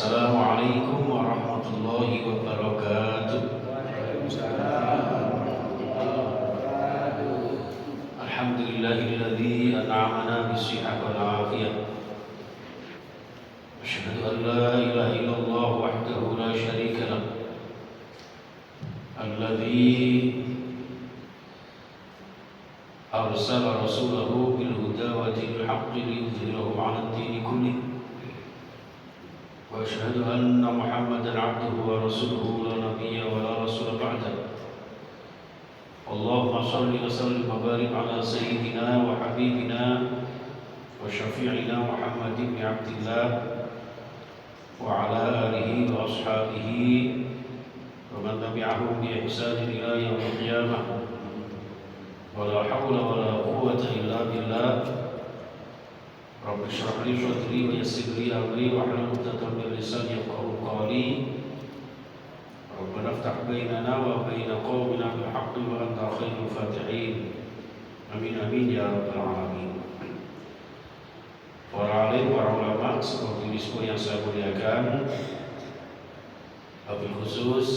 Assalamualaikum warahmatullahi wabarakatuh. Alhamdulillahilladzi an'amana bis-sihhati wal 'afiyah. Asyhadu an la ilaha illallah wahdahu la syarika lah. Alladzi arsala rasulahu bil huda wa dinil haqqi liyudhhirahu 'ala ad-dini kullih. Wa asyhadu anna Muhammadan 'abduhu wa rasuluhu la nabiyya wa la rasula ba'dahu. Allahumma shalli wa sallim wa barik 'ala sayyidina wa habibina wa syafi'ina Muhammad ibn Abdillah wa 'ala alihi wa ashabihi wa man tabi'ahum bi ihsan ila yaumil qiyamah. Wa la hawla wa la quwwata illa billah. Rabbi shrah li sadri wa yassir li amri wa hlul 'uqdatam min lisani yafqahu qawli. Rabbana iftah bainana wa baina qaumina bil haqqi wa anta khairul fatihin. Amin amin ya rabbal alamin. Para alim, para ulama, seperti disebut yang saya muliakan, wabil khusus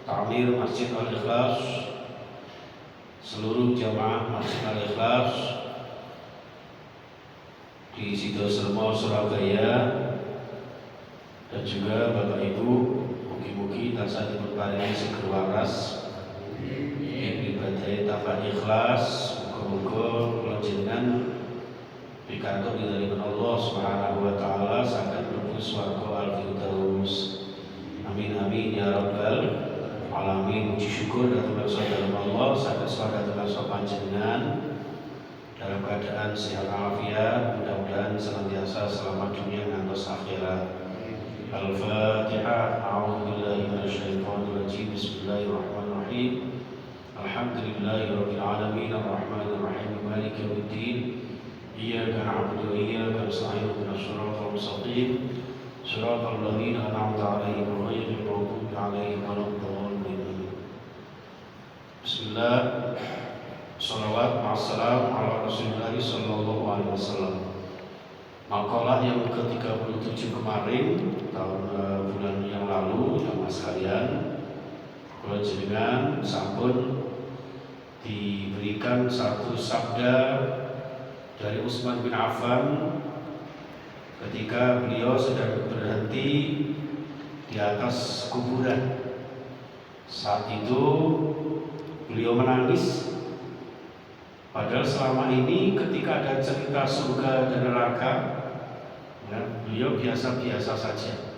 Ta'mir Masjid Al-Ikhlas, seluruh jamaah Masjid Al-Ikhlas di Sidosermo, Surabaya, dan juga Bapak Ibu, mugi-mugi tansah diberkahi seger waras, ibadai tambah ikhlas, muga-muga kula jenengan pikantuk dari Allah Subhanahu wa taala saged mlebu swarga al-firdaus. Amin amin ya rabbal alamin. Puji syukur datang dari Allah saged swarga panjenengan dalam keadaan sehat walafiat, mudah-mudahan senantiasa selamat dunia ngantos akhirat. Al-Fatihah. A'udzubillahi minasyaitonir rajim. Bismillahirrahmanirrahim. Alhamdulillahirabbil alamin arrahmanir rahim maliki yaumiddin. Iyyaka na'budu wa iyyaka nasta'in ihdinas siratal mustaqim siratal ladzina an'amta 'alaihim ghairil maghdubi 'alaihim waladdallin. Bismillah. Shalawat ma'assalam ala Rasulullah sallallahu alaihi wasallam. Makalah yang ke-37 kemarin bulan yang lalu, jamaah sekalian, kula jenengan sampun diberikan satu sabda dari Utsman bin Affan ketika beliau sedang berhenti di atas kuburan. Saat itu beliau menangis. Padahal selama ini ketika ada cerita surga dan neraka, beliau biasa-biasa saja.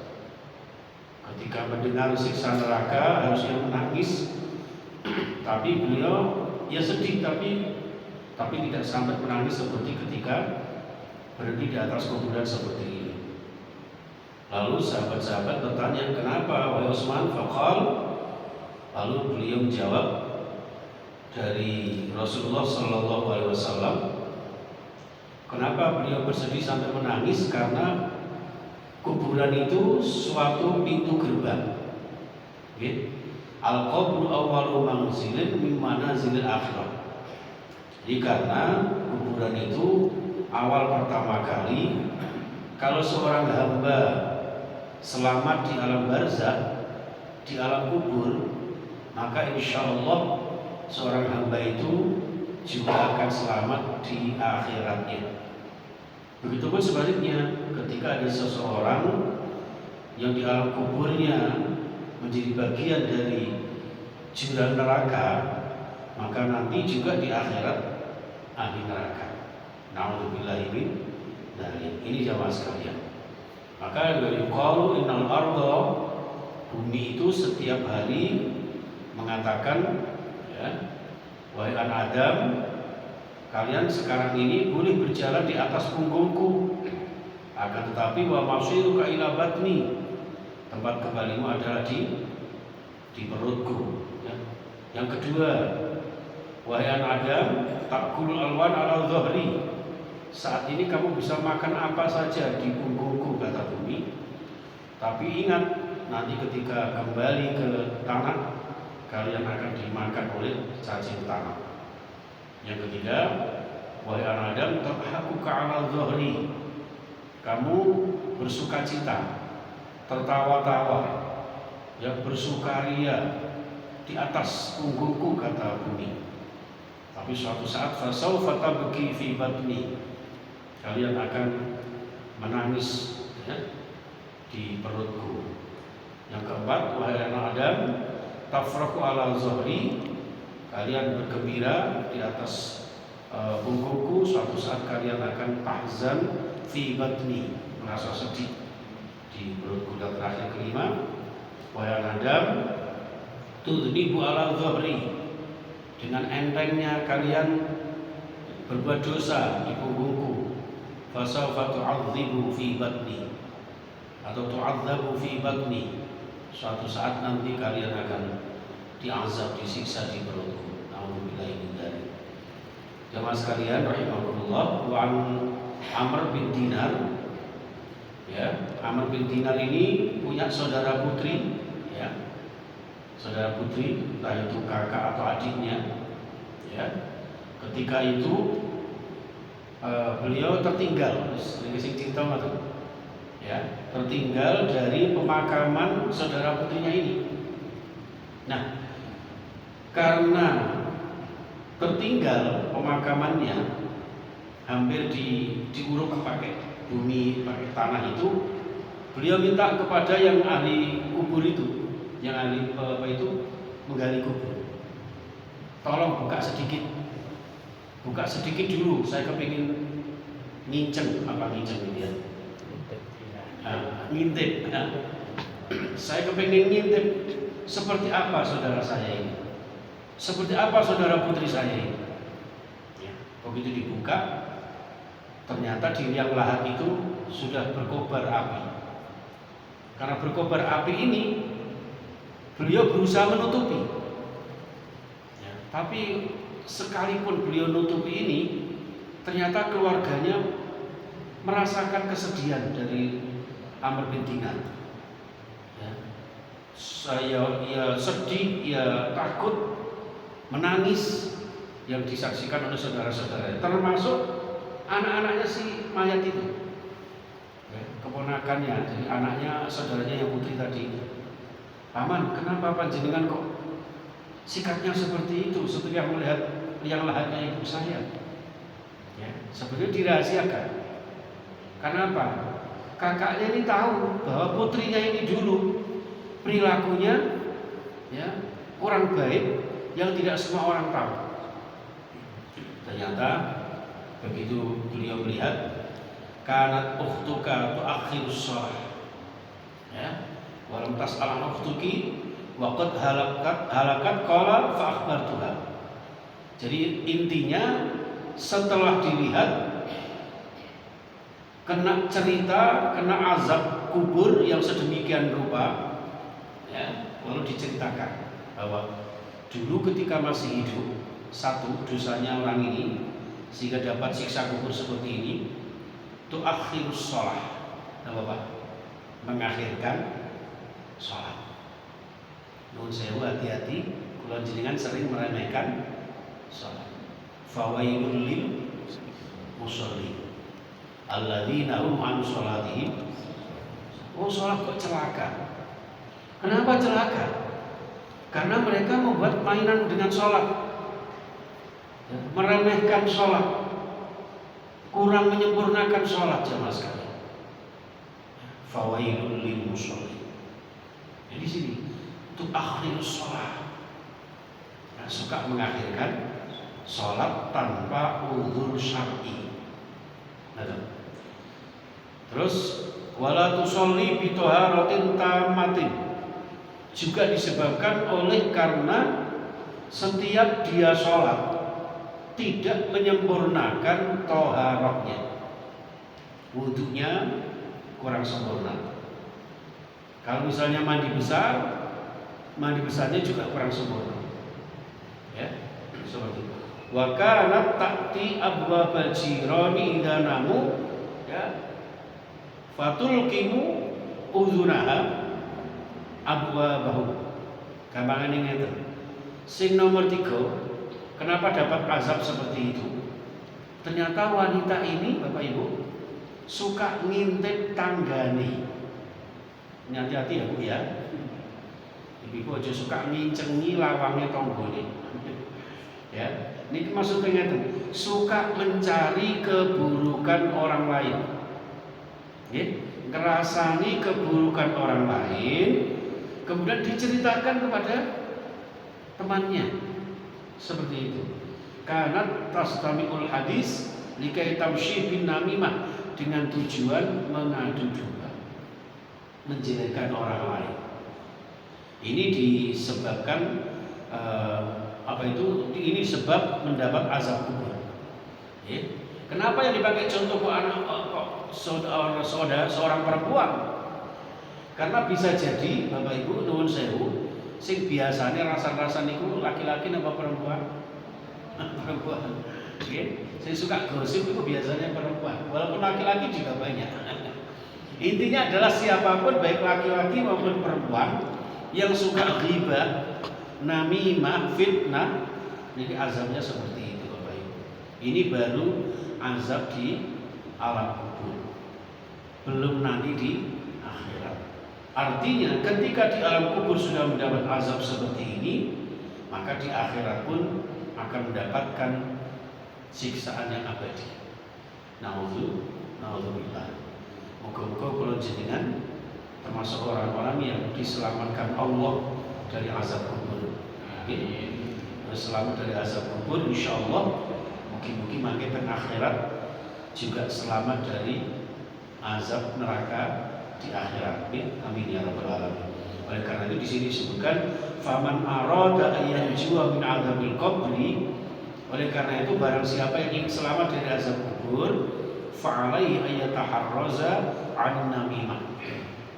Ketika mendengar siksa neraka harusnya menangis, tapi beliau ya sedih, tapi tidak sampai menangis seperti ketika berhenti di atas kuburan seperti ini. Lalu sahabat-sahabat bertanya, kenapa wahai Utsman? Faqal, lalu beliau menjawab, dari Rasulullah Sallallahu Alaihi Wasallam. Kenapa beliau bersedih sampai menangis? Karena kuburan itu suatu pintu gerbang. Al-qabru awwalu manzilin min manazilil akhirah. Jadi karena kuburan itu awal pertama kali kalau seorang hamba selamat di alam barzakh, di alam kubur, maka insya Allah seorang hamba itu juga akan selamat di akhiratnya. Begitupun sebaliknya, ketika ada seseorang yang di alam kuburnya menjadi bagian dari jurang neraka, maka nanti juga di akhirat ahli neraka. Na'udzubillahi min dzalik. Ini jamaah sekalian. Maka yuqalu innal arda, bumi itu setiap hari mengatakan, wahai anak Adam, kalian sekarang ini boleh berjalan di atas punggungku, akan tetapi wa masiruka ila batni, tempat kembalimu adalah di perutku. Yang kedua, wahai anak Adam, takulul alwan ala dhahri, saat ini kamu bisa makan apa saja di punggungku, kata bumi, tapi ingat nanti ketika kembali ke tanah kalian akan dimakan oleh cacing tanah. Yang ketiga, wahai anak Adam, tadhakuka ala dhahri, kamu bersuka cita tertawa-tawa, ya bersukaria di atas punggungku, kata bumi. Tapi suatu saat fasaufa tabki fi batni, kalian akan menangis ya, di perutku. Yang keempat, wahai anak Adam, tafraku ala zuhri, kalian bergembira di atas punggungku. Suatu saat kalian akan tahzan fi batni, merasa sedih di perutku. Dan terakhir kelima, wahai anak Adam, tudnibu ala zuhri, dengan entengnya kalian berbuat dosa di punggungku. Fasawfa tu'adzibu fi batni, atau tu'adzabu fi batni, suatu saat nanti kalian akan diazab, disiksa di perutku. Nauzubillahi min dzalik. Jamaah sekalian rahimakumullah, wa Amr bin Dinar, ya, Amr bin Dinar ini punya saudara putri, ya, saudara putri, entah itu kakak atau adiknya, ya. Ketika itu beliau tertinggal, sering cerita tuh, ya, tertinggal dari pemakaman saudara putrinya ini. Nah, karena tertinggal pemakamannya, hampir diuruk pakai bumi, pakai tanah itu, beliau minta kepada yang ahli kubur itu, yang ahli menggali kubur, tolong buka sedikit dulu, saya kepingin nginceng ya, ngintip. Saya kepingin ngintip seperti apa saudara saya ini, seperti apa saudara putri saya ini. Ya, begitu dibuka, ternyata di liang lahat itu sudah berkobar api. Karena berkobar api ini, beliau berusaha menutupi, ya, tapi sekalipun beliau nutupi ini, ternyata keluarganya merasakan kesedihan dari Amr bin Dinar. Ya, ia sedih, ia takut, menangis, yang disaksikan oleh saudara-saudara, termasuk anak-anaknya si mayat itu, ya, keponakannya, jadi anaknya, saudaranya yang putri tadi. Paman, kenapa panjenengan kok sikapnya seperti itu setelah melihat liang lahatnya ibu saya? Ya, sebenarnya dirahasiakan. Kenapa? Kakaknya ini tahu bahwa putrinya ini dulu perilakunya, ya, kurang baik, yang tidak semua orang tahu. Ternyata begitu beliau melihat, kanat ukhtuka tu'akhirus shalah, ya, walam tas'al an ukhtuki wa qad halakat qala fa akhbartuha. Jadi intinya, setelah dilihat kena cerita, kena azab kubur yang sedemikian rupa, ya, lalu diceritakan bahwa dulu ketika masih hidup, satu, dosanya orang ini sehingga dapat siksa kubur seperti ini, itu akhirus shalah, apa? Mengakhirkan sholat. Nuhun sewu, hati-hati, kula jenengan sering meremehkan sholat. Fawailul lil musallin alladzina hum an sholatihim. Oh, sholat kok celaka? Kenapa celaka? Karena mereka membuat mainan dengan sholat, ya, meremehkan sholat, kurang menyempurnakan sholat. Jamaah sekalian, fawailul lil musallin. Jadi di sini itu akhirus sholat, nah, suka mengakhirkan sholat tanpa uzur syar'i. Nah, terus wala tusolli bi thaharatin tamatin, juga disebabkan oleh karena setiap dia sholat tidak menyempurnakan toharahnya, wudunya kurang sempurna. Kalau misalnya mandi besarnya juga kurang sempurna, ya, seperti itu. Wa kanat ta'ti abwabal jirani idza namu, ya, fatulqimu udzunaha abwabahu. Gampangane ngeten. Sing nomor 3, kenapa dapat azab seperti itu? Ternyata wanita ini, Bapak Ibu, suka ngintip tanggane. Hati-hati ya Bu ya. Ibu aja suka ngincengi lawangnya tonggone. Ya, ini maksudnya itu suka mencari keburukan orang lain. Ya, ngerasani keburukan orang lain, kemudian diceritakan kepada temannya. Seperti itu. Karena tastami'ul hadis likai tamshi bin namimah, dengan tujuan mengadu domba, menjelekkan orang lain. Ini disebabkan ini sebab mendapat azab kubur. Ya. Kenapa yang dipakai contoh seorang perempuan? Karena bisa jadi Bapak Ibu nuwun sewu, sing biasanya rasa-rasa niku laki-laki apa perempuan? Perempuan. Okay. Saya suka gosip itu biasanya perempuan, walaupun laki-laki juga banyak. Intinya adalah siapapun baik laki-laki maupun perempuan yang suka ghibah, namimah, fitnah, jadi azabnya seperti itu Bapak Ibu. Ini baru azab di alam kubur, belum nanti di akhirat. Artinya ketika di alam kubur sudah mendapat azab seperti ini, maka di akhirat pun akan mendapatkan siksaan yang abadi. Naudzubillah. Moga-moga kula jenengan termasuk orang-orang yang diselamatkan Allah dari azab kubur. Selamat dari azab kubur insyaallah. Mungkin mangke teng akhirat juga selamat dari azab neraka di akhirat. Amin ya rabbal alamin. Oleh karena itu di sini disebutkan faman arada ayyanjua min adzabil qabri. Oleh karena itu barang siapa yang ingin selamat dari azab kubur, fa'alaihi ayyataharraza 'an namimah.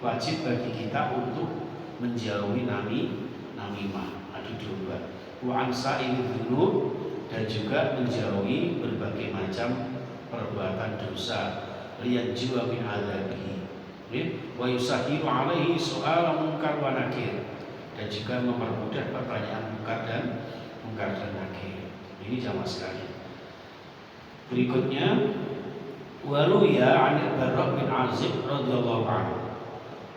Wajib bagi kita untuk menjauhi namimah, adu domba. Wa an sa'il dzunub, dan juga menjauhi berbagai macam perbuatan dosa. Liyanjua min adzabihi. Wa yusahilu 'alaihi su'ala munkar wa nakir, dan juga mempermudah pertanyaan munkar dan nakir. Ini jamaah sekalian. Berikutnya waruya 'an Barra bin Azib radhiyallahu anhu.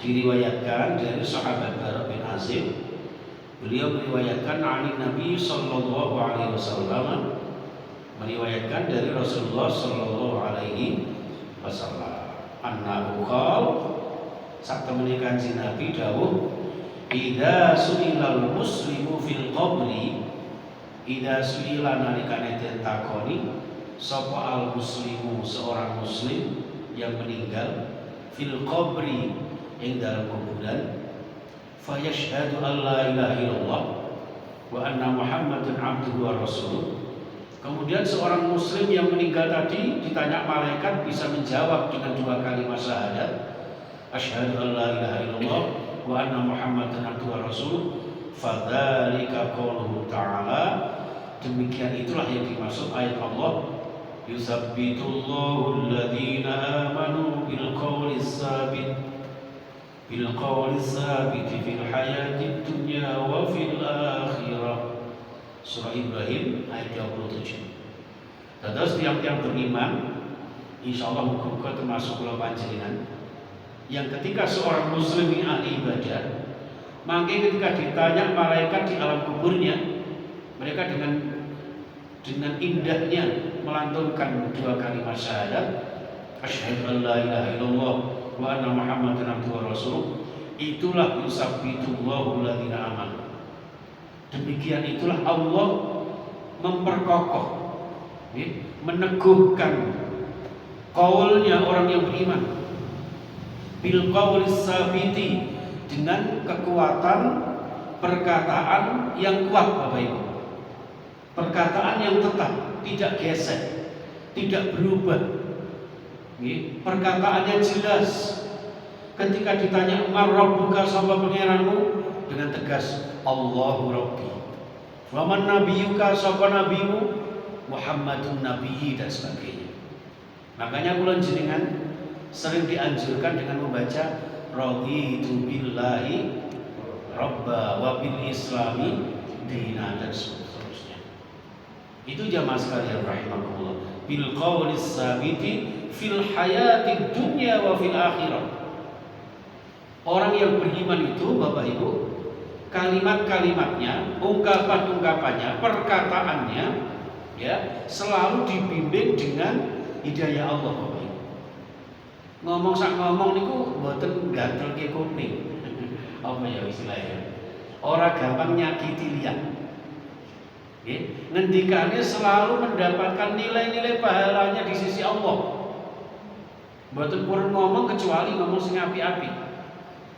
Diriwayatkan dari sahabat Barra bin Azib, beliau meriwayatkan dari Nabi sallallahu alaihi wasallam, meriwayatkan dari Rasulullah sallallahu alaihi wasallam, annahu qala, satemene Kanjeng Nabi dawuh, idza su'ilal muslimu fil qabri, idza su'ila nalikane den takoni sapa al muslimu, seorang muslim yang meninggal, fil qabri, ing dalam kuburan, fayashhadu an la ilaha illallah wa anna muhammadan abduhu wa rasuluh. Kemudian seorang muslim yang meninggal tadi ditanya malaikat bisa menjawab dengan dua kalimat syahadat, asyhadu an la ilaha illallah wa anna muhammadan abduhu wa rasuluh, fadzalika qauluhu ta'ala, demikian itulah yang dimaksud ayat Allah, yusabbitullahu alladhina amanu bil qawli sabit fil hayatid dunya wa fil akhirah. Surah Ibrahim ayat 27. Terus tiap-tiap beriman insyaallah muga-muga termasuk kula panjenengan yang ketika seorang muslim yang ahli ibadah, maka ketika ditanya malaikat di alam kuburnya, mereka dengan indahnya melantunkan dua kalimat syahadat, asyhadu an la ilaha illallah wa anna muhammadan abduhu wa rasuluh, itulah yusabbitullahu alladziina amanu. Demikian itulah Allah memperkokoh, meneguhkan qaulnya orang yang beriman, bil qaulis sabiti, dengan kekuatan perkataan yang kuat Bapak Ibu. Perkataan yang tetap, tidak gesek, tidak berubah. Perkataannya jelas. Ketika ditanya man rabbuka, sapa pangeranmu, dengan tegas Allahu Rabbi. Wa man nabiyuka, sapa nabimu, Muhammadun nabiyyi, dan sebagainya. Makanya kula jenengan sering dianjurkan dengan membaca raditu billahi rabba wa bil islami dina, dan seterusnya. Itu jamaah sekalian rahimakumullah, bil qaulis sabiti fil hayatid dunya wa fil akhirah. Orang yang beriman itu Bapak Ibu, kalimat-kalimatnya, ungkapan-ungkapannya, perkataannya ya selalu dibimbing dengan hidayah Allah Bapak Ibu. Ngomong sak ngomong niku mboten gatel ke kuping. Apa ya istilahnya? Orang gampang nyakiti liyan. Nggih, ngendikane selalu mendapatkan nilai-nilai pahalanya di sisi Allah. Mboten purun ngomong kecuali ngomong sing apik-apik.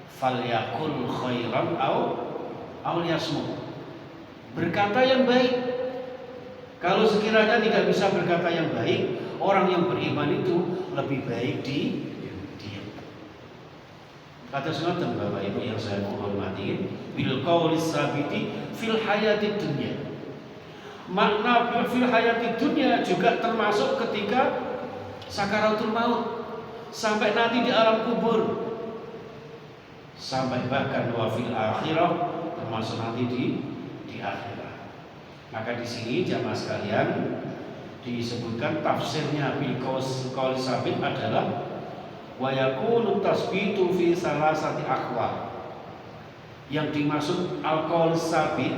Falyakul khairan au liyasmut. Berkata yang baik. Kalau sekiranya tidak bisa berkata yang baik, orang yang beriman itu lebih baik di diam. Kata sunatan Bapak Ibu yang saya hormati, bil qaulis sabiti fil hayatid dunya. Makna fil hayatid dunya juga termasuk ketika sakaratul maut, sampai nanti di alam kubur, sampai bahkan wa fil akhirah, termasuk nanti di akhirat. Maka di sini jamaah sekalian disebutkan tafsirnya bil qaul sabit adalah wa yakunu tasbitu fi salasati aqwal. Yang dimaksud al qaul sabit,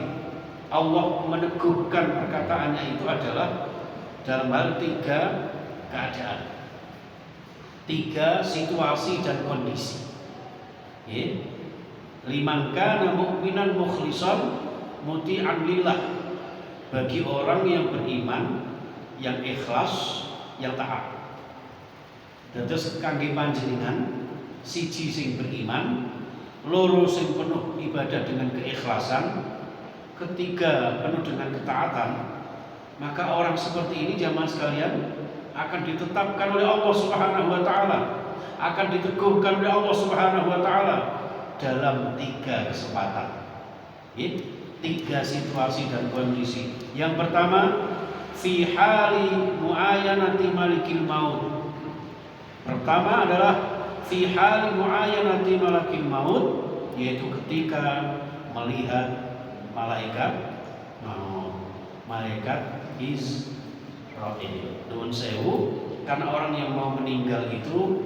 Allah meneguhkan perkataannya itu adalah dalam hal 3 keadaan, 3 situasi dan kondisi. Liman kana mu'minan mukhlishan muti'an lillah, bagi orang yang beriman, yang ikhlas, yang taat. Dados kangge panjenengan, siji sing beriman, loro sing penuh ibadah dengan keikhlasan, ketiga penuh dengan ketaatan, maka orang seperti ini jamaah sekalian akan ditetapkan oleh Allah Subhanahu wa taala, akan diteguhkan oleh Allah Subhanahu wa taala dalam 3 kesempatan. 3 situasi dan kondisi. Yang pertama, fi hali muayyanati malikil maut. Pertama adalah fi hali muayyanati malikil maut, yaitu ketika melihat malaikat maut, malaikat Israil. Nuwun sewu, karena orang yang mau meninggal itu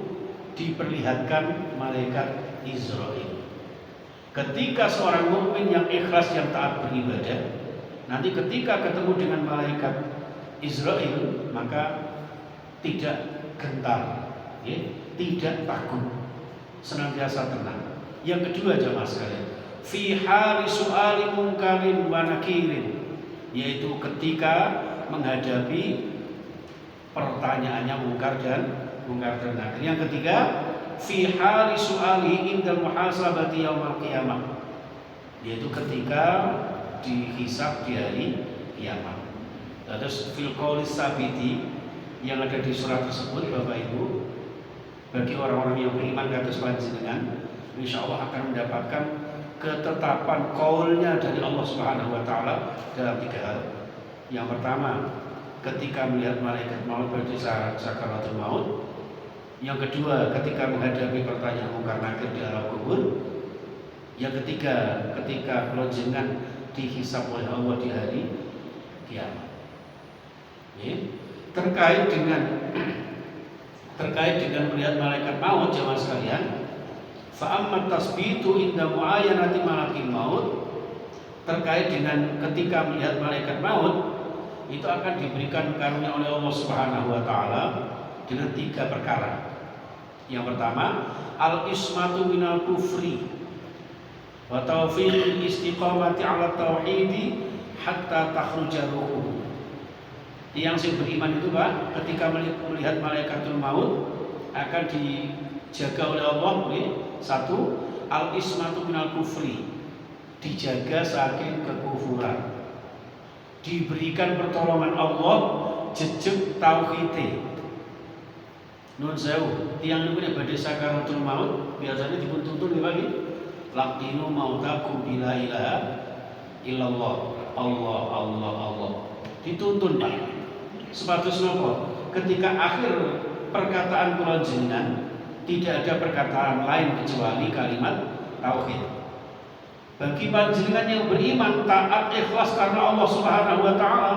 diperlihatkan malaikat Israil. Ketika seorang mukmin yang ikhlas, yang taat beribadah, nanti ketika ketemu dengan malaikat Israil, maka tidak gentar, tidak takut, senantiasa tenang. Yang kedua jamaah sekalian, fi hali su'ali munkarin wa nakirin, yaitu ketika menghadapi pertanyaannya mungkar dan nakir. Yang ketiga, fi hali su'ali indal muhasabati yaumil qiyamah, yaitu ketika dihisab di hari kiamat. Terus fil qaulis sabiti yang ada di surat tersebut Bapak Ibu, bagi orang-orang yang beriman kados panjenengan insyaallah akan mendapatkan ketetapan qaulnya dari Allah Subhanahu wa taala dalam 3 hal. Yang pertama, ketika melihat malaikat maut pada saat sakaratul maut. Yang kedua, ketika menghadapi pertanyaan mungkar nakir di alam kubur. Yang ketiga, ketika pelonjengan dihisab oleh Allah di hari kiamat. Terkait dengan melihat malaikat maut jemaah sekalian, fa amma tasbitu inda muayyanati malakil maut, terkait dengan ketika melihat malaikat maut, itu akan diberikan karunia oleh Allah Subhanahu wa taala dengan 3 perkara. Yang pertama, al-ismatu minal kufri wa taufiqil istiqamati ala tauhidi hatta takhruja ruhu. Yang sing beriman itu Pak, ketika melihat malaikatul maut akan dijaga oleh Allah. 1, al-ismatu minal kufri, dijaga saking kekufuran, diberikan pertolongan Allah, jejeg tauhid. Nun sewu, tiang niku nek badhe sakaratul maut biasanya dituntun lagi laqinu mautakum bila ilaha illallah, Allah. Dituntun Pak. Sepatus napa? Ketika akhir perkataan kula jenengan tidak ada perkataan lain kecuali kalimat tauhid. Bagi panjenengan yang beriman, taat, ikhlas karena Allah Subhanahu wa taala,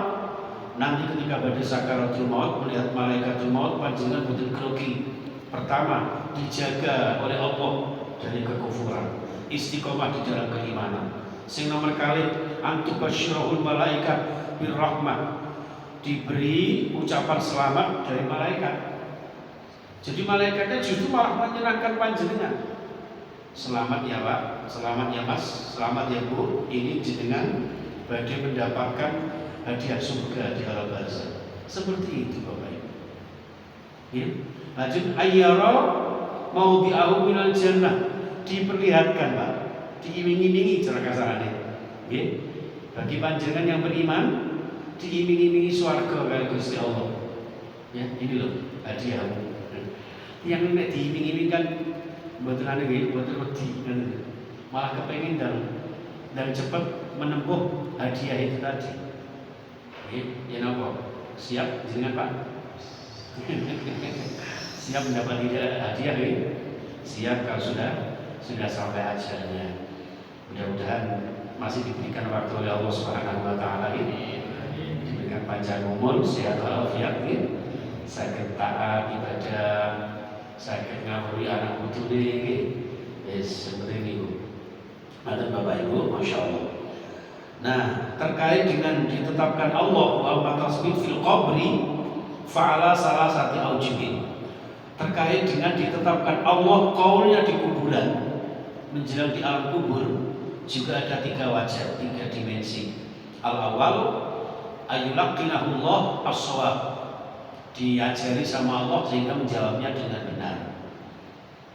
nanti ketika badai sakaratul maut melihat malaikatul maut, panjenengan betul grogi. Pertama, dijaga oleh Allah dari kekufuran, istiqomah di dalam keimanan. Sing nomor kali antubasyirahul malaikat birrahmah, diberi ucapan selamat dari malaikat. Jadi malaikatnya justru malah menyenangkan panjenengan. Selamat ya Pak, selamat ya Mas, selamat ya Bu, ini jenengan badai mendapatkan hadiah surga di alam barzakh. Seperti itu Bapak Ibu. Ya. Lanjut, ayyara mau diahu minal jannah, diperlihatkan Pak, diiming-imingi cara kasarane. Ya. Bagi panjenengan yang beriman, diiming-imingi swarga kali Gusti Allah. Ya, ini loh hadiahmu. Yang nek diiming-imingkan mboten ane nggih, mboten wedi, malah kepengin dan cepat menempuh hadiah itu tadi. Ya napa? Siap jenengan Pak? Siap mendapat hadiah ya? Siap kalau sudah sampai ajalnya. Mudah-mudahan masih diberikan waktu oleh Allah Subhanahu wa taala ini. Diberikan panjang umur, sehat walafiat ya. Saged taat ibadah, saged ngawuri anak putune nggih. Seperti niku. Matur Bapak Ibu, Masya Allah. Nah, terkait dengan ditetapkan Allah wa tasbih fil qabri fa'ala salah satu aujibin. Terkait dengan ditetapkan Allah qaulnya di kuburan, menjelang di alam kubur, juga ada 3 wajah, 3 dimensi. Al-awwal ayyulaqinahullah as-shawab, diajari sama Allah sehingga menjawabnya dengan benar.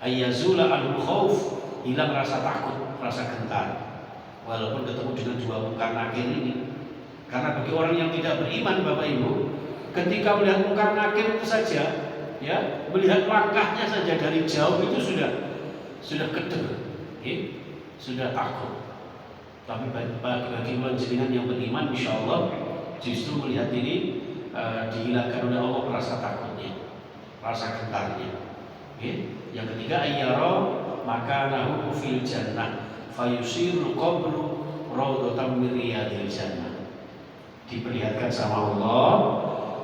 Ayyazula al-khauf, hilang rasa takut, rasa gentar. Walaupun ketemu dengan 2 mungkar nakir ini. Karena bagi orang yang tidak beriman Bapak Ibu, ketika melihat mungkar nakir itu saja, ya, melihat langkahnya saja dari jauh itu sudah keder, ya, sudah takut. Tapi bagi jenengan yang beriman, insya Allah justru melihat ini dihilangkan oleh Allah rasa takutnya, rasa gentarnya. Ya. Yang ketiga, ayyara makanahu fil jannah fayusirul qabru raudhatan min riyadil jannah. Diperlihatkan sama Allah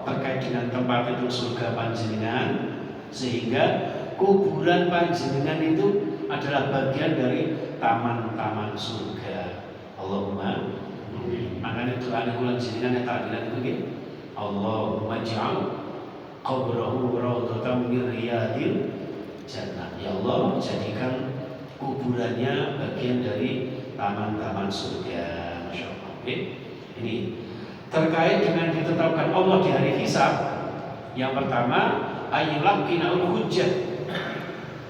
terkait dengan tempat itu surga panjenengan, sehingga kuburan panjenengan itu adalah bagian dari taman-taman surga. Allahumma makanya doa kula jenengan yang tahlilan itu nggih. Allahumma ij'al qabrahu raudhatan min riyadil jannah. Ya Allah, jadikan kuburannya bagian dari taman-taman surga. Masya Allah. Okay. Ini terkait dengan ditetapkan Allah di hari hisab. Yang pertama, ayyulaqinaul hujjah,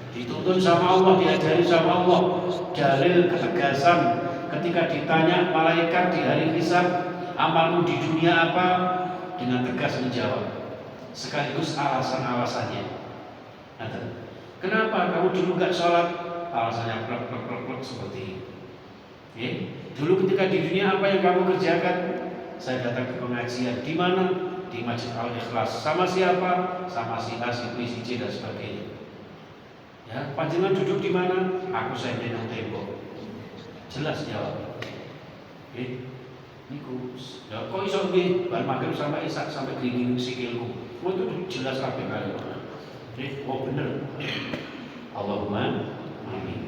dituntun sama Allah, diajari sama Allah dalil ketegasan ketika ditanya malaikat di hari hisab, amalmu di dunia apa, dengan tegas menjawab sekaligus alasan-alasannya. Kenapa kamu dulu gak sholat? Alasannya plek seperti ini. Ya. Dulu ketika di dunia apa yang kamu kerjakan? Saya datang ke pengajian. Di mana? Di Masjid Al-Ikhlas. Sama siapa? Sama si A, si B, si C dan sebagainya. Ya, panjenengan duduk di mana? Aku saya nang tembok. Jelas jawab. Niku. Ya, kok iso nggih bar magrib sampai isak sampai gini sikilku. Oh, itu jelas kabeh kali. Oh bener. Allahumma amin.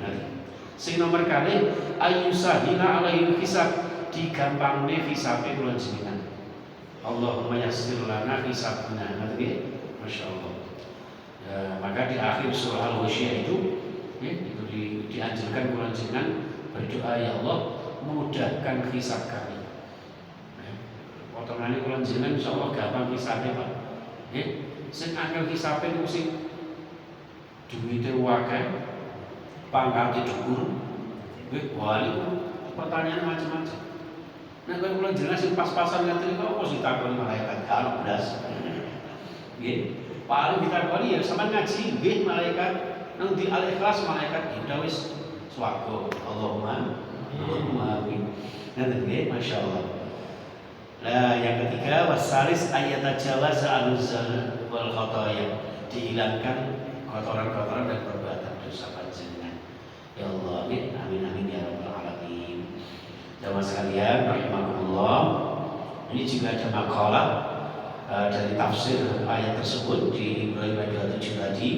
Sing nomor kali ayyusahina alaihi hisab, digampangne hisabe kula jenengan. Allahumma yassir lana hisabna. Ngerti? Masya Allah. Ya, maka di akhir surah Al-Ghasyiyah itu, ya, itu dianjurkan kula jenengan berdoa, ya Allah mudahkan hisab kami. Ya, potongannya kula jenengan insyaallah gampang hisabe Pak. Ya, sing angel hisabe niku sing duwite akeh, pangkate dhuwur. Wah, niku pertanyaan macam-macam. Nah, kalau kula jelas sing pas-pasan ngaten kok apa sih takon malaikat kalau blas. Nggih, paling ditakoni ya sampean ngaji nggih malaikat nang di Al-Ikhlas malaikat kita wis swarga. Allahumma amin. Ngaten nggih, masyaallah. Nah, yang ketiga wasalis ayatajawaz al-zal wal khataya, dihilangkan kotoran-kotoran dan perbuatan dosa panjenengan. Ya Allah, amin amin ya rabbal alamin. Jamaah sekalian rahimakumullah, ini juga ada makalah dari tafsir ayat tersebut di Ibrahim ayat 27 tadi.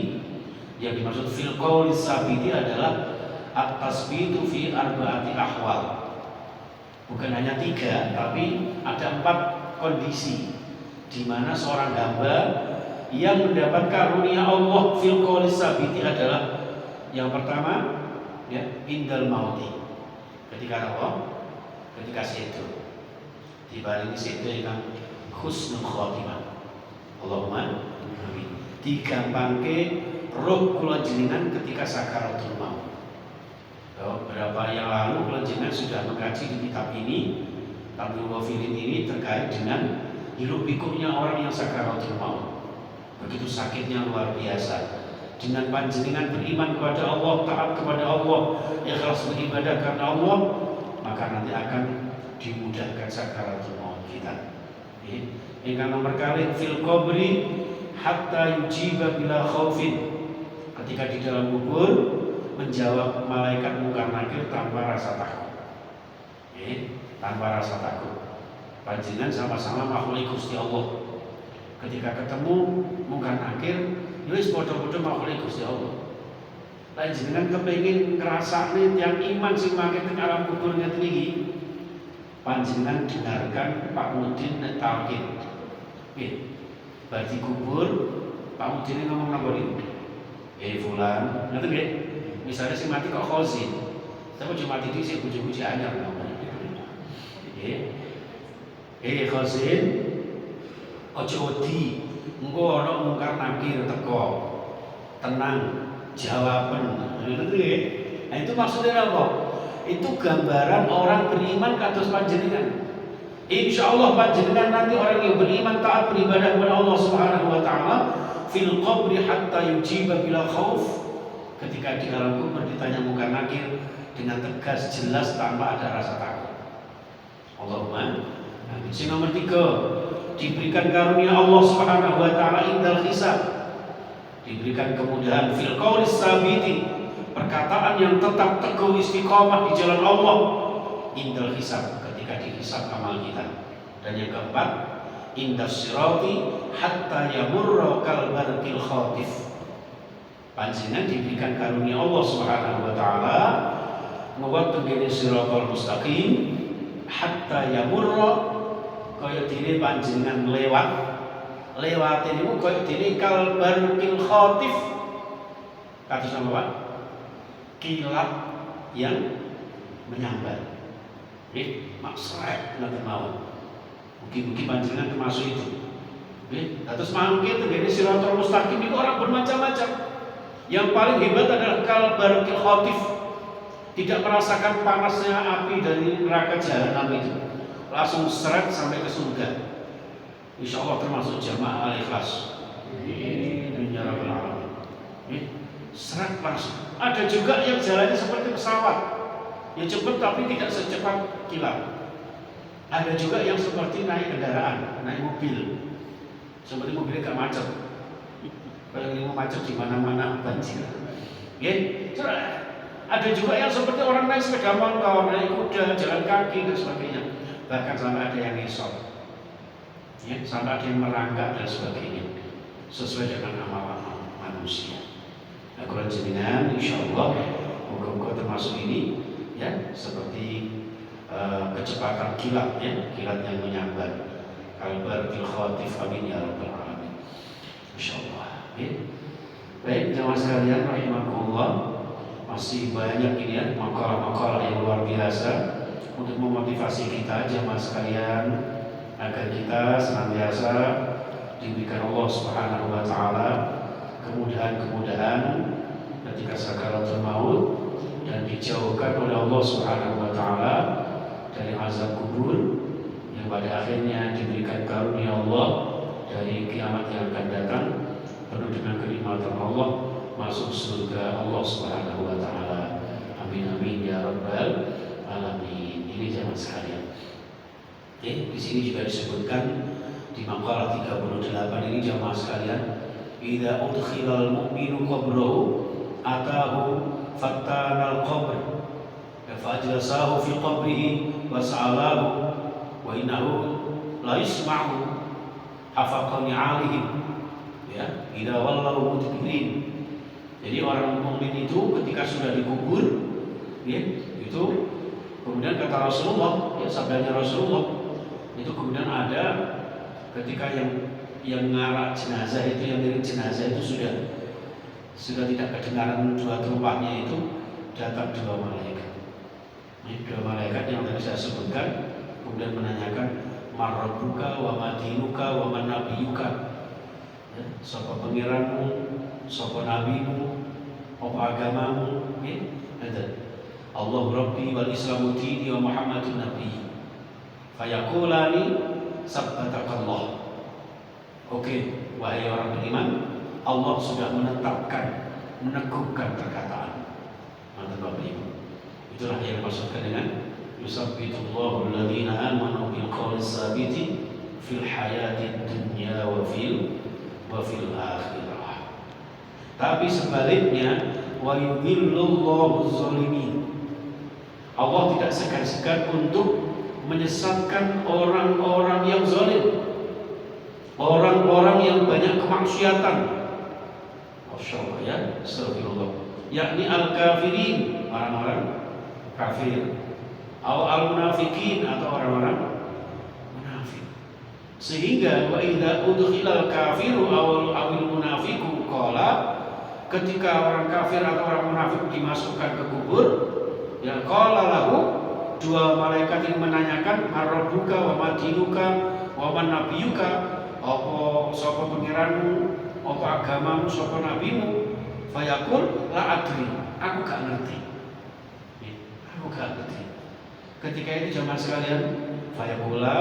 Yang dimaksud fil qauli sabiti adalah at-tasbitu fi arba'ati ahwal. Bukan hanya 3, tapi ada 4 kondisi di mana seorang hamba yang mendapat karunia Allah fil qawli sabiti adalah yang pertama ya indal mauti, ketika Allah ketika situ dibarengi situ yang husnul khotimah. Allahumma amin. Digampangke roh kula jenengan ketika sakaratul maut. Beberapa yang lalu kula jenengan sudah mengkaji di kitab ini, Tabul Wafilin ini terkait dengan hirup pikuknya orang yang sakaratul maut. Begitu sakitnya luar biasa. Dengan panjenengan beriman kepada Allah, taat kepada Allah, ikhlas beribadah karena Allah, maka nanti akan dimudahkan sakaratul maut kita. Yang nomor kali fil qabri hatta yujiba bila khaufin. Ketika di dalam kubur menjawab malaikat mungkar nakir tanpa rasa takut. Tanpa rasa takut. Panjenengan sama-sama makhluk Gusti Allah. Ketika ketemu mungkar nakir, wis padha-padha makhluk Gusti Allah. Lan jenengan kepengin ngrasakne yang iman sing mangke teng alam kubur ngeten iki. Panjenengan dengarkan Pak Mudin nek talqin. Berarti kubur Pak Mudin ngomong napa iki? Fulan, ngoten nggih. Misalnya sing mati kok khozin. Tapi cuma mati dhisik bojo-bojo anyar ngomong. Khozin aja wedi. Engko ana mungkar nakir teko. Tenang, jawaban. Ngoten nggih. Nah itu maksudnya apa? Itu gambaran orang beriman kados panjenengan. Insya Allah panjenengan nanti orang yang beriman taat beribadah kepada Allah Subhanahu wa taala fil qabri hatta yujiba bila khauf. Ketika di alam kubur ditanya mungkar nakir dengan tegas jelas tanpa ada rasa takut. Allahumma amin. Yang nomor 3, diberikan karunia Allah Subhanahu wa taala indal hisab. Diberikan kemudahan fil qawli sabiti, perkataan yang tetap teguh istiqomah di jalan Allah indal hisab, ketika dihisab amal kita. Dan yang keempat, indas sirati hatta yamurra kal barqil khatif. Panjenengan diberikan karunia Allah Subhanahu wa taala ngewektu ngene siratal mustaqim hatta yamurra kaya dene panjenengan lewat niku kaya dene kal barqil khatif. Kados napa Pak? Kilat yang menyambar. Maksrek ngoten mawon. Mugi-mugi panjenengan termasuk itu. Terus mangke tengene siratal mustaqim itu orang bermacam-macam. Yang paling hebat adalah kalbarqil khatif. Tidak merasakan panasnya api dari neraka jahanam itu. Langsung seret sampai ke surga. Insya Allah termasuk jamaah al-ikhlas. Amin ya rabbal alamin. Seret langsung. Ada juga yang jalannya seperti pesawat. Ya cepat tapi tidak secepat kilat. Ada juga yang seperti naik kendaraan, naik mobil. Seperti mobilnya gak macet. Kalau ini mau macet di mana-mana banjir. Ada juga yang seperti orang naik sepeda motor, naik kuda, jalan kaki dan sebagainya. Bahkan sampai ada yang ngesot, sampai ada yang merangkak dan sebagainya. Sesuai dengan amal manusia. Nah, kalau jenengan, insya Allah, moga-moga termasuk ini, ya, seperti kecepatan kilat, ya, kilat yang menyambar. Kalbarqil khatif, amin ya rabbal alamin. Insya Allah. Baik, jamaah sekalian rahimakumullah, masih banyak ini ya makalah-makalah yang luar biasa untuk memotivasi kita jamaah sekalian agar kita senantiasa diberikan Allah Subhanahu wa taala kemudahan-kemudahan ketika sakaratul maut dan dijauhkan oleh Allah Subhanahu wa taala dari azab kubur yang pada akhirnya diberikan karunia Allah dari kiamat yang akan datang penuh dengan kenikmatan Allah masuk surga Allah Subhanahu wa taala. Amin amin ya rabbal alamin. Ini jamaah sekalian. Di sini juga disebutkan di maqalah 38 ini jamaah sekalian, idza udkhilal mu'minu qabrahu atahu fattanal qabr fajlasahu fi qabrihi wa sa'alahu wa innahu la yasma'u hafaqani 'alaihim. Idza wallahu mudbirin. Jadi orang mukmin itu ketika sudah dikubur ya, itu kemudian kata Rasulullah, ya sabdanya Rasulullah, itu kemudian ada ketika yang ngarak jenazah itu, yang ngiring jenazah itu sudah tidak kedengaran dua terumpahnya itu, datang dua malaikat. Ini dua malaikat yang tadi saya sebutkan, kemudian menanyakan marabbuka wa madinuka wa man nabiyuka, ya, sapa pengiranmu, sapa nabimu, apa agamamu, ya, Allah Rabbi wal Islamu dini wa Muhammadun Nabi. Fayaqulani sabbatakallah. Oke, wahai orang beriman, Allah sudah menetapkan, meneguhkan perkataan. Mantap Bapak Ibu. Itulah yang dimaksudkan dengan yusabbitullahu alladhina amanu bil qawli tsabiti fil hayati dunya wa fil akhirah. Tapi sebaliknya, wa yudhillullahu zalimin. Allah tidak segan-segan untuk menyesatkan orang-orang yang zalim, orang-orang yang banyak kemaksiatan. Masya Allah, ya, astagfirullah. Yakni al-kafirin, orang-orang kafir, atau al-munafikin, atau orang-orang munafik. Sehingga wa idza udkhilal kafiru awil munafiqu qala, ketika orang kafir atau orang munafik dimasukkan ke kubur, ya qala lahu, dua malaikat yang menanyakan marabbuka wa madinuka wa man nabiyuka, apa sapa pengiranmu, apa agamamu, sapa nabimu. Fayaqul la adri, aku gak ngerti. Aku gak ngerti. Ketika itu zaman sekalian, fayaqula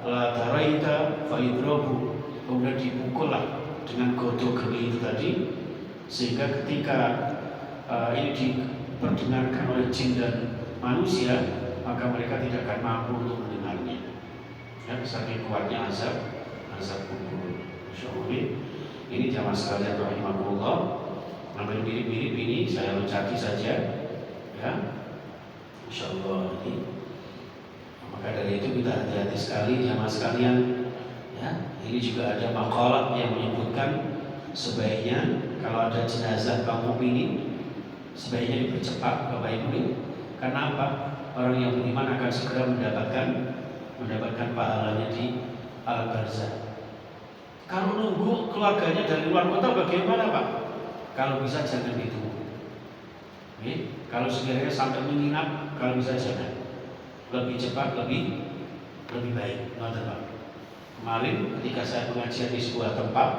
la taraita fayudrabu, kemudian dipukullah dengan godok geni itu tadi, sehingga ketika ini diperdengarkan oleh jin dan manusia, maka mereka tidak akan mampu untuk mendengarnya. Ya, saking kuatnya azab kubur. Insyaallah ini zaman sekalian rahimakumullah. Hampir mirip-mirip ini saya loncati saja, ya. Insyaallah ini. Maka dari itu kita hati-hati sekali jamaah sekalian, ya. Ini juga ada makalah yang menyebutkan sebaiknya kalau ada jenazah kaum mukminin sebaiknya dipercepat Bapak Ibu. Karena apa? Orang yang beriman akan segera mendapatkan pahalanya di alam barzah. Kalau nunggu keluarganya dari luar kota bagaimana Pak? Kalau bisa jangan ditunggu. Kalau sekiranya sampai menginap, kalau bisa jangan. Lebih cepat, lebih baik. Pak. Kemarin ketika saya pengajian di sebuah tempat,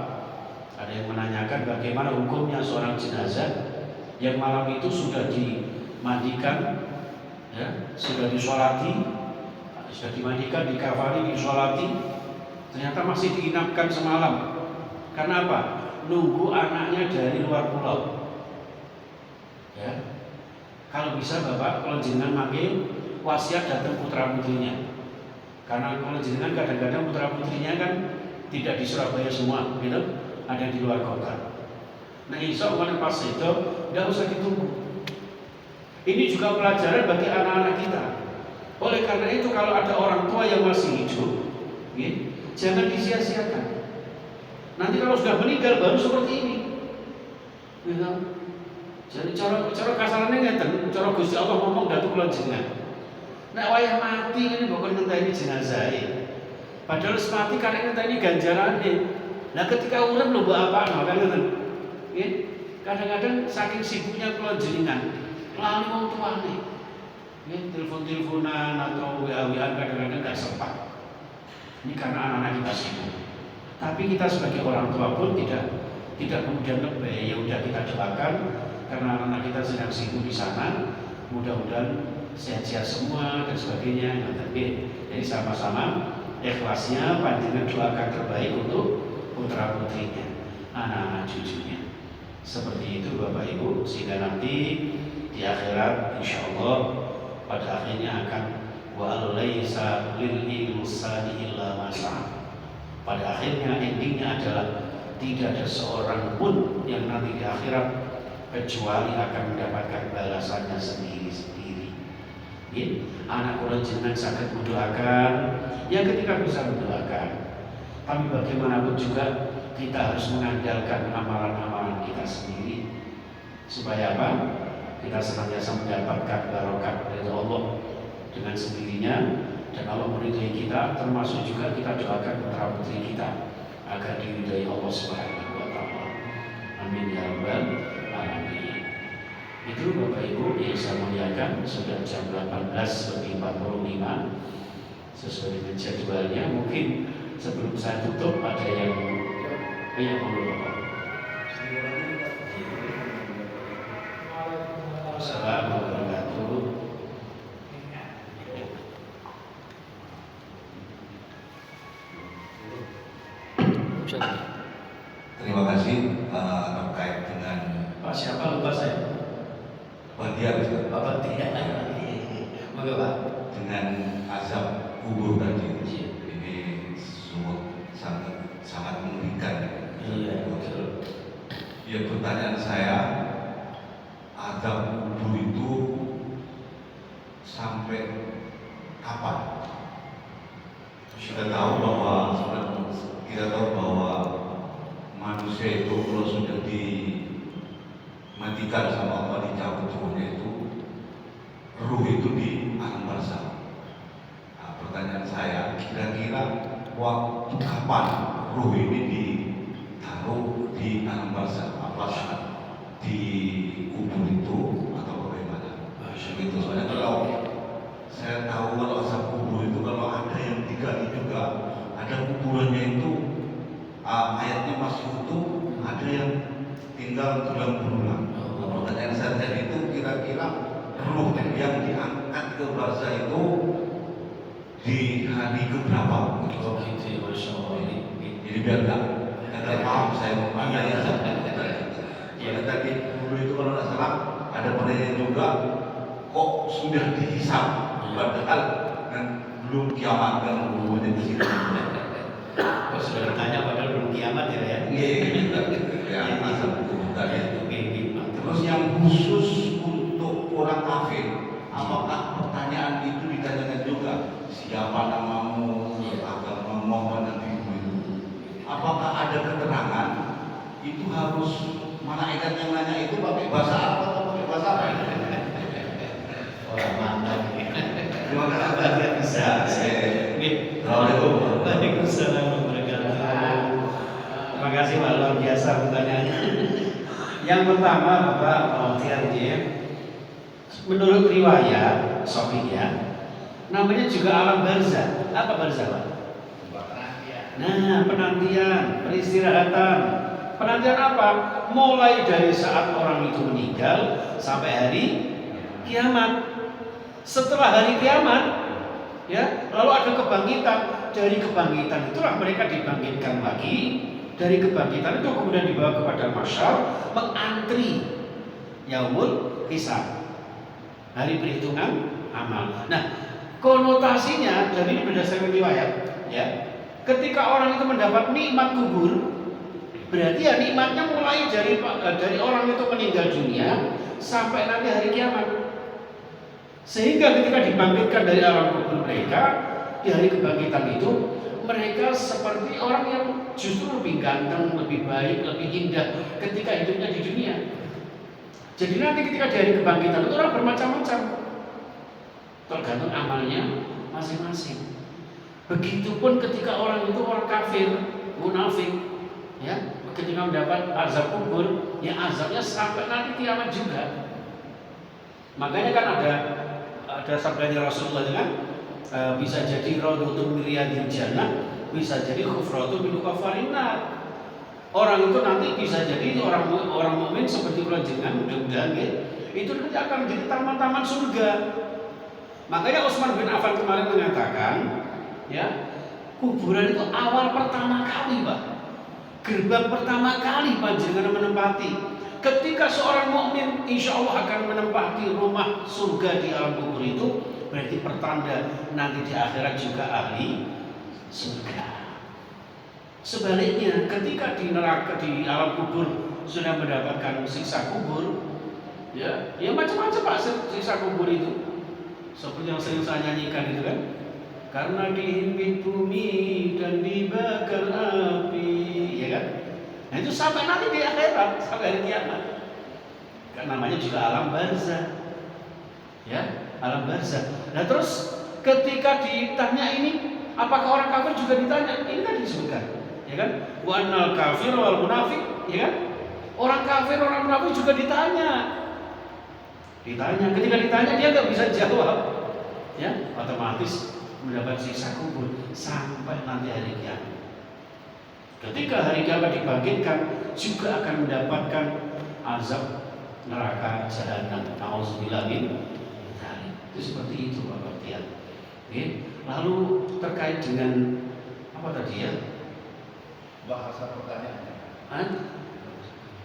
ada yang menanyakan bagaimana hukumnya seorang jenazah yang malam itu sudah dimandikan, ya, sudah disolati, sudah dimandikan, dikafani, disolati, ternyata masih diinapkan semalam. Karena apa? Nunggu anaknya dari luar pulau. Ya, kalau bisa Bapak, kalau jenengan manggil wasiat datang putra putrinya. Karena kalau jenengan kadang-kadang putra putrinya kan tidak di Surabaya semua, gitu, ada di luar kota. Nah, insya Allah pas itu tidak usah ditunggu. Ini juga pelajaran bagi anak-anak kita. Oleh karena itu kalau ada orang tua yang masih hidup, ya, jangan disia-siakan. Nanti kalau sudah meninggal baru seperti ini. Ya, jadi cara kasarannya ngeten, cara Gusti Allah ngomong datu kula jenengan. Nek wayah mati ini bukan ngenteni jenazah. Padahal mati karena ngenteni ganjarane. Nah ketika urip lho mbok apakno kan ngoten. Nggih. Kadang-kadang saking sibuknya kula jenengan lali wong tuane. Nggih, telepon-teleponan atau WA-WA kadang-kadang enggak sempat. Ini karena anak-anak kita sibuk. Tapi kita sebagai orang tua pun tidak kemudian lebay. Ya udah kita doakan karena anak-anak kita sedang sibuk di sana. Mudah-mudahan sehat-sehat semua dan sebagainya. Jadi sama-sama ikhlasnya panjenengan doakan terbaik untuk putra putrinya, anak-anak cucunya. Seperti itu Bapak Ibu, sehingga nanti di akhirat insya Allah pada akhirnya akan wa laisa lil insani illa ma sa'a. Pada akhirnya endingnya adalah tidak ada seorang pun yang nanti di akhirat kecuali akan mendapatkan balasannya sendiri-sendiri. Ya, anak kula jenengan saged mendoakan, ya ketika bisa mendoakan. Tapi bagaimanapun juga kita harus mengandalkan amalan-amalan kita sendiri. Supaya apa? kita senantiasa mendapatkan barokah dari Allah dengan sendirinya, dan Allah meridhai kita, termasuk juga kita doakan putra putri kita agar diridhai Allah Subhanahu wa taala. Amin ya rabbal alamin. Itu Bapak Ibu yang saya muliakan, sudah jam 18:45 sesuai dengan jadwalnya. Mungkin sebelum saya tutup ada yang mau Bapak. Assalamualaikum warahmatullahi wabarakatuh. Terima kasih terkait dengan Pak siapa lupa saya? Bahtiar, Bapak tidak. Moga Pak. Dengan azab kubur tadi. Ini sungguh sangat mengerikan. Iya betul. Ya, pertanyaan saya, azab kubur itu sampai kapan? Kita tahu bahwa manusia itu kalau sudah dimatikan sama Allah, dicabut ruhnya itu, ruh itu di alam barzakh. Nah, pertanyaan saya, kira-kira waktu kapan ruh ini ditaruh di alam barzakh? Apakah di kubur itu atau bagaimana? Begitu. Soalnya kalau saya tahu kalau asal kubur itu kalau ada yang digali juga, ada kuburannya itu ayatnya masih utuh, ada yang tinggal tulang belulang. Pertanyaan saya tadi itu, kira-kira ruh yang diangkat ke barzakh itu di hari keberapa? Oh gitu ya, Masya Allah. Jadi biar nggak paham saya mau tanya. Ya tadi dulu itu kalau nggak salah ada pertanyaan juga, kok sudah dihisab padahal kan belum kiamat kan hubungannya di situ. Kok sudah bertanya padahal belum kiamat ya? Ya, asal kubur tadi. Terus yang khusus untuk orang kafir, apakah pertanyaan itu ditanyakan juga? Siapa namamu, agamamu, apa nanti itu? Apakah ada keterangan itu harus malaikat yang nanya itu pakai bahasa Arab atau pakai bahasa apa? Orang mantap. Terima kasih. Bisa. Assalamualaikum. Waalaikumsalam warahmatullahi wabarakatuh. Terima kasih Pak, luar biasa pertanyaannya. Yang pertama Bapak Bahtiar, menurut riwayat Sahihah, namanya juga alam barzakh. Apa barzakh Pak? Nah, penantian, peristirahatan. Penantian apa? Mulai dari saat orang itu meninggal sampai hari kiamat. Setelah hari kiamat, ya, lalu ada kebangkitan. Dari kebangkitan itulah mereka dibangkitkan lagi. Dari kebangkitan itu kemudian dibawa kepada mahsyar, mengantri yaumul hisab, hari perhitungan amal. Nah, konotasinya dari ini berdasarkan riwayat, ya. Ketika orang itu mendapat nikmat kubur, berarti ya nikmatnya mulai dari orang itu meninggal dunia sampai nanti hari kiamat. Sehingga ketika dibangkitkan dari alam kubur mereka, di hari kebangkitan itu mereka seperti orang yang justru lebih ganteng, lebih baik, lebih indah ketika hidupnya di dunia. Jadi nanti ketika di hari kebangkitan itu orang bermacam-macam, tergantung amalnya masing-masing. Begitupun ketika orang itu orang kafir, munafik, ya, ketika mendapat azab kubur, ya azabnya sampai nanti kiamat juga. Makanya kan ada sabdanya Rasulullah dengan bisa jadi raudhatun min riyadil jannah, bisa jadi khufratun min kafarin nar. Orang itu nanti bisa jadi orang mukmin seperti kula jenengan, mudah-mudahan ya, itu nanti akan menjadi taman-taman surga. Makanya Utsman bin Affan kemarin mengatakan, ya, kuburan itu awal pertama kali, Pak. Gerbang pertama kali panjenengan menempati. Ketika seorang mukmin insya Allah akan menempati rumah surga di alam kubur itu, berarti pertanda nanti di akhirat juga ahli surga. Sebaliknya, ketika di neraka, di alam kubur sudah mendapatkan siksa kubur, ya macam-macam Pak siksa kubur itu. Seperti yang sering saya nyanyikan itu kan, karena dihimpit bumi dan dibakar api, ya kan? Nah itu sampai nanti di akhirat, sampai hari kiamat. Kan namanya juga alam barzah. Ya, alam barzah. Nah, terus ketika ditanya ini, apakah orang kafir juga ditanya? Ini kan disebutkan, ya kan? Wa annal kafir wal munafik, ya kan? Orang kafir, orang munafik juga ditanya. Ketika ditanya dia nggak bisa jawab, ya, otomatis mendapat siksa kubur sampai nanti hari kiamat. Ketika hari kiamat dibangkitkan, juga akan mendapatkan azab neraka jahanam. Nauzubillah min dzalik. Itu seperti itu Bapak Tian. Oke. Lalu terkait dengan apa tadi ya? Bahasa pertanyaannya. Hah?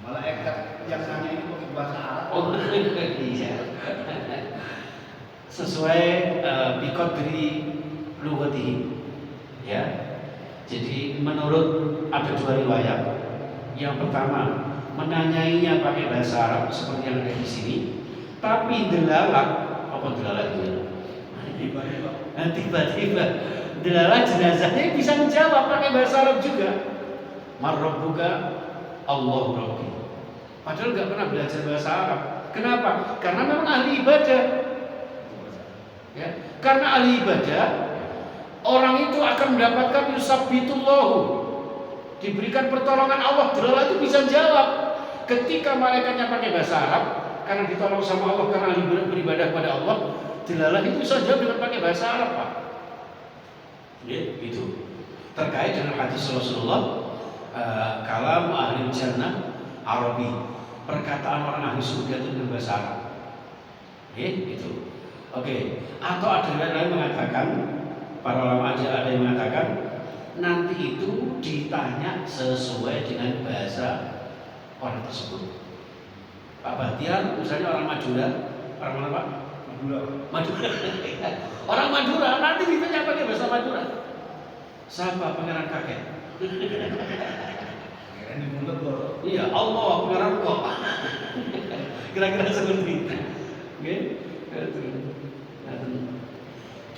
Malaikat yang nanya ini pakai bahasa Arab. Oh iya. Sesuai biqadri lughatihi. Ya. Jadi menurut ada dua riwayat. Yang pertama menanyainya pakai bahasa Arab seperti yang ada di sini, tapi delalah apa delalah itu? Tiba-tiba delalah jenazahnya bisa menjawab pakai bahasa Arab juga. Marrabbuka Allahu Rabbi. Padahal nggak pernah belajar bahasa Arab. Kenapa? Karena memang ahli ibadah. Ya, karena ahli ibadah, orang itu akan mendapatkan yusabbitullahu, diberikan pertolongan Allah. Delalah itu bisa jawab. Ketika malaikatnya pakai bahasa Arab, karena ditolong sama Allah, karena beribadah kepada Allah, delalah itu bisa jawab dengan pakai bahasa Arab, Pak. Ya, itu terkait dengan hadis Rasulullah, kalam ahli jannah Arabi, perkataan orang ahli surga itu dengan bahasa Arab. Ya, itu. Oke. Atau ada yang lain mengatakan, para ulama aja ada yang mengatakan, nanti itu ditanya sesuai dengan bahasa orang tersebut. Pak Bahtiar, misalnya orang Madura, orang mana Pak? Madura. Orang Madura nanti ditanya pakai bahasa Madura. Siapa pangeran kakek? Pangeran di mulut loh. Iya, Allah pangeran kok. Kira-kira seperti itu. Oke?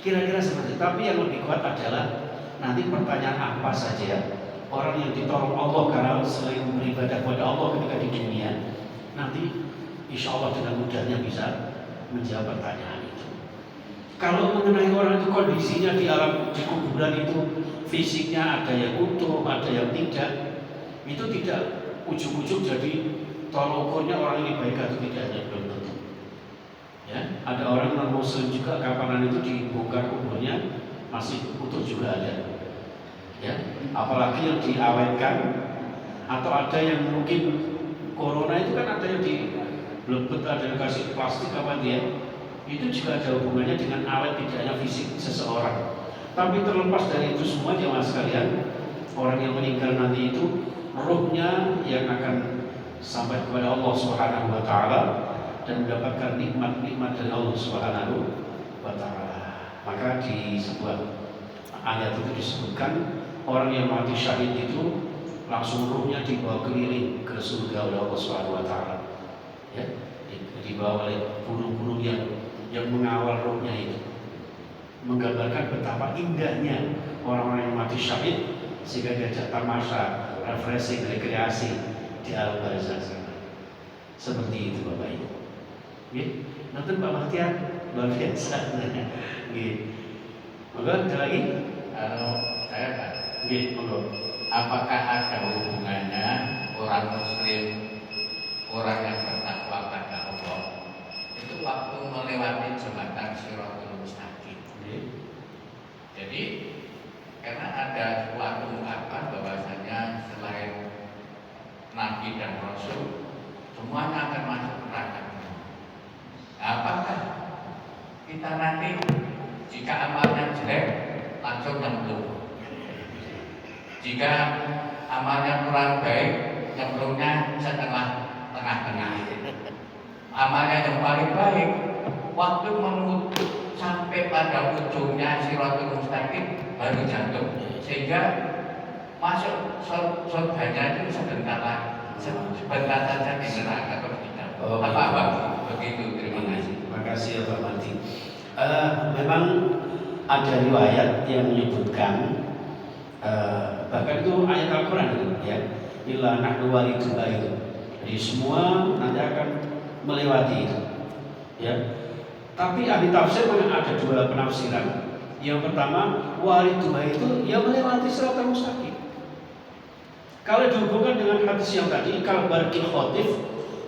Kira-kira seperti itu. Tapi yang lebih kuat adalah nanti pertanyaan apa saja orang yang ditolong Allah karena selain beribadah kepada Allah ketika di dunia, nanti insya Allah dengan mudahnya bisa menjawab pertanyaan itu. Kalau mengenai orang itu kondisinya di alam di kuburan itu fisiknya ada yang utuh, ada yang tidak, itu tidak ujung-ujung jadi tolong ukurnya orang ini baik atau tidaknya belum tentu. Ya, ada orang non muslim juga kapanan itu dibongkar kuburnya masih utuh juga ada. Ya, apalagi yang diawetkan atau ada yang mungkin corona itu kan ada yang dilebet, ada yang kasih plastik apa dia, itu juga ada hubungannya dengan awet tidaknya fisik seseorang. Tapi terlepas dari itu semua jemaah sekalian, orang yang meninggal nanti itu ruhnya yang akan sampai kepada Allah Subhanahu wa taala dan mendapatkan nikmat-nikmat dari Allah Subhanahu wa taala. Maka di sebuah ayat itu disebutkan orang yang mati syahid itu langsung ruhnya dibawa keliling ke surga oleh Allah Subhanahu wa taala. Ya, dibawa oleh bulu-bulu yang mengawal ruhnya itu. Menggambarkan betapa indahnya orang-orang yang mati syahid sehingga diajak tamasya, refreshing, rekreasi di alam barzakh sana. Seperti itu Bapak Ibu. Nggih, nonton Pak Bahtiar luar biasa. Nggih. Monggo ada lagi? Kalau saya Pak, Nggih, monggo. apakah ada hubungannya orang Muslim, orang yang bertakwa pada Allah, itu waktu melewati jembatan Shiratul Mustaqim? Jadi karena ada suatu ungkapan bahwasanya selain Nabi dan Rasul semuanya akan masuk neraka. Apakah kita nanti jika amalnya jelek langsung nyemplung? Jika amalnya kurang baik, nyemplungnya setengah tengah-tengah. Amalnya yang paling baik, waktu menuju sampai pada ujungnya Shiratul Mustaqim baru jatuh, sehingga masuk surganya itu sebentar saja di neraka atau tidak. Apa begitu? Terima kasih. Terima kasih ya Pak Mati. Memang ada riwayat yang menyebutkan bahkan itu ayat Al-Quran itu ya, illa nahnu walidullah itu. Jadi semua nanti akan melewati itu. Ya. Tapi ahli tafsir ada dua penafsiran. Yang pertama, wariduha itu ya melewati siratal mustaqim. Kalau dihubungkan dengan hadis yang tadi, kal barqil khotif,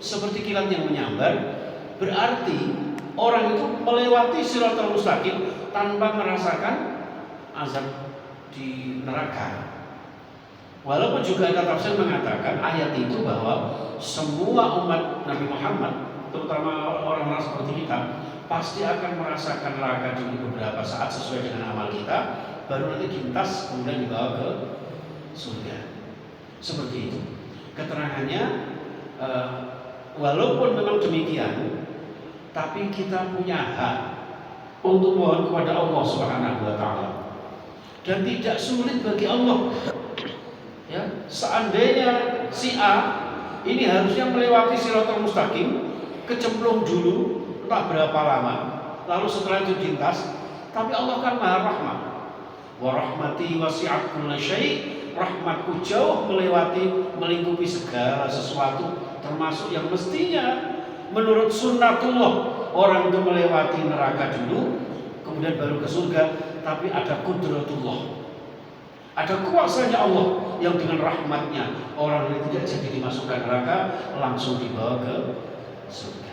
seperti kilat yang menyambar, berarti orang itu melewati siratal mustaqim tanpa merasakan azab di neraka. Walaupun juga ada tafsir mengatakan ayat itu bahwa semua umat Nabi Muhammad, terutama orang-orang seperti kita, pasti akan merasakan neraka di beberapa saat sesuai dengan amal kita, baru nanti diintas kemudian dibawa ke surga. Seperti itu. Keterangannya, walaupun memang demikian, tapi kita punya hak untuk mohon kepada Allah Subhanahu wa taala. Dan tidak sulit bagi Allah. Ya, seandainya si A ini harusnya melewati siratal mustaqim, kecemplung dulu entah berapa lama, lalu setelah itu diintas, tapi Allah kan Maha Rahmat. Wa rahmati wasi'at kulla syai', rahmatku jauh melingkupi segala sesuatu, termasuk yang mestinya menurut sunnatullah orang itu melewati neraka dulu, kemudian baru ke surga, tapi ada qudratullah. Ada kuasanya Allah yang dengan rahmatnya orang ini tidak jadi dimasukkan neraka, langsung dibawa ke surga.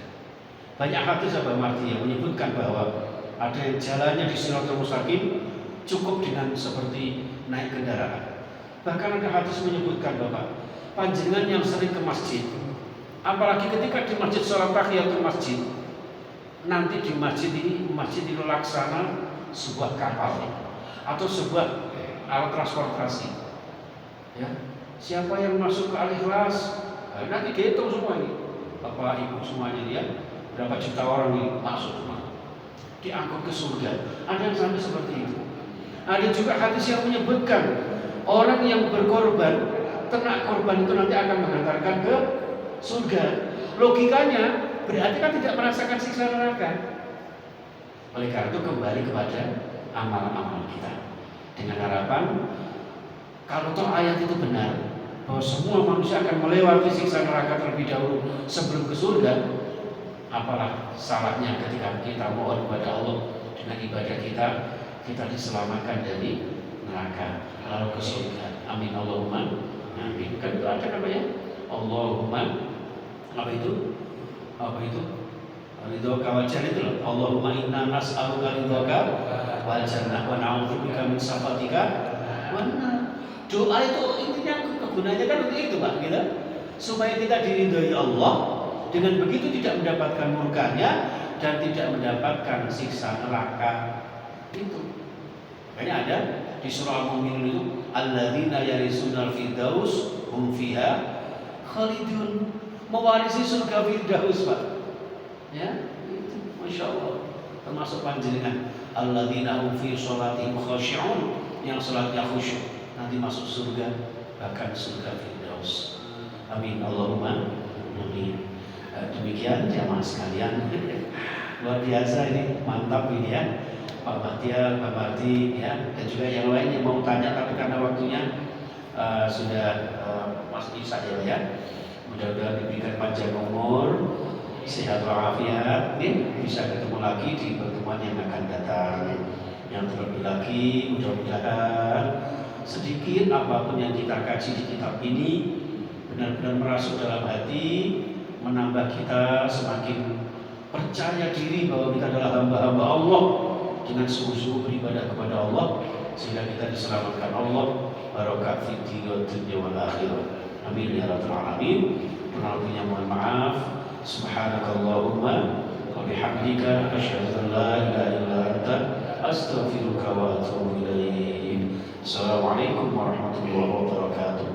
Banyak hadis Abah Marti yang menyebutkan bahwa ada yang jalannya di siratal mustaqim cukup dengan seperti naik kendaraan. Bahkan ada hadis menyebutkan bahwa panjenengan yang sering ke masjid, apalagi ketika di masjid sholat tahiyatul masjid, nanti di masjid ini laksana sebuah kapal atau sebuah alat transportasi. Ya, siapa yang masuk ke Al-Ikhlas, nanti dihitung semua ini, bapak ibu semuanya dia, berapa juta orang ini masuk semua, diangkut ke surga. Ada yang sampai seperti itu. Ada juga hadis yang menyebutkan orang yang berkorban, ternak korban itu nanti akan mengantarkan ke surga. Logikanya berarti kan tidak merasakan siksa neraka. Oleh karena itu kembali kepada amal-amal kita. Dengan harapan kalau toh ayat itu benar bahwa semua manusia akan melewati siksa neraka terlebih dahulu sebelum ke surga, apalah salahnya ketika kita mohon kepada Allah dengan ibadah kita diselamatkan dari neraka lalu ke surga. Amin Allahumma amin. Kan itu ada namanya Allahumma apa itu ridhoka wal jannah itu loh. Allahumma inna nas'aluka ridhoka wal jannah wa na'udzubika min sakhatika wan nar. Doa itu intinya kegunaannya kan untuk itu Pak, gitu. Supaya kita diridhoi Allah, dengan begitu tidak mendapatkan murkanya dan tidak mendapatkan siksa neraka. Itu. Makanya ada di surah Al-Mu'minun itu alladzina yarisunal firdaus hum fiha khalidun, mewarisi surga firdaus Pak. Ya, itu Masya Allah. Termasuk panjenengan alladzina hum fi sholatihim khashi'un, yang sholatnya khusyuk nanti masuk surga, bahkan surga firdaus. Amin Allahumma amin. Demikian jamaah sekalian, luar biasa ini, mantap ini ya Pak Bahtiar, Pak Marti ya, dan juga yang lain yang mau tanya tapi karena waktunya sudah masih saja ya. Mudah-mudahan diberikan panjang umur, sehat walafiat, bisa ketemu lagi di pertemuan yang akan datang. Yang terlebih lagi mudah-mudahan sedikit apapun yang kita kaji di kitab ini benar-benar merasuk dalam hati, menambah kita semakin percaya diri bahwa kita adalah hamba-hamba Allah dengan sungguh-sungguh beribadah kepada Allah, sehingga kita diselamatkan Allah barokah fid dunya wal akhirah. Amin ya rabbal alamin. Penaltinya mohon maaf. Subhanakallahumma wa bihamdika asyhadu an la ilaha illa anta astaghfiruka wa atubu ilaik. Assalamualaikum warahmatullahi wabarakatuh.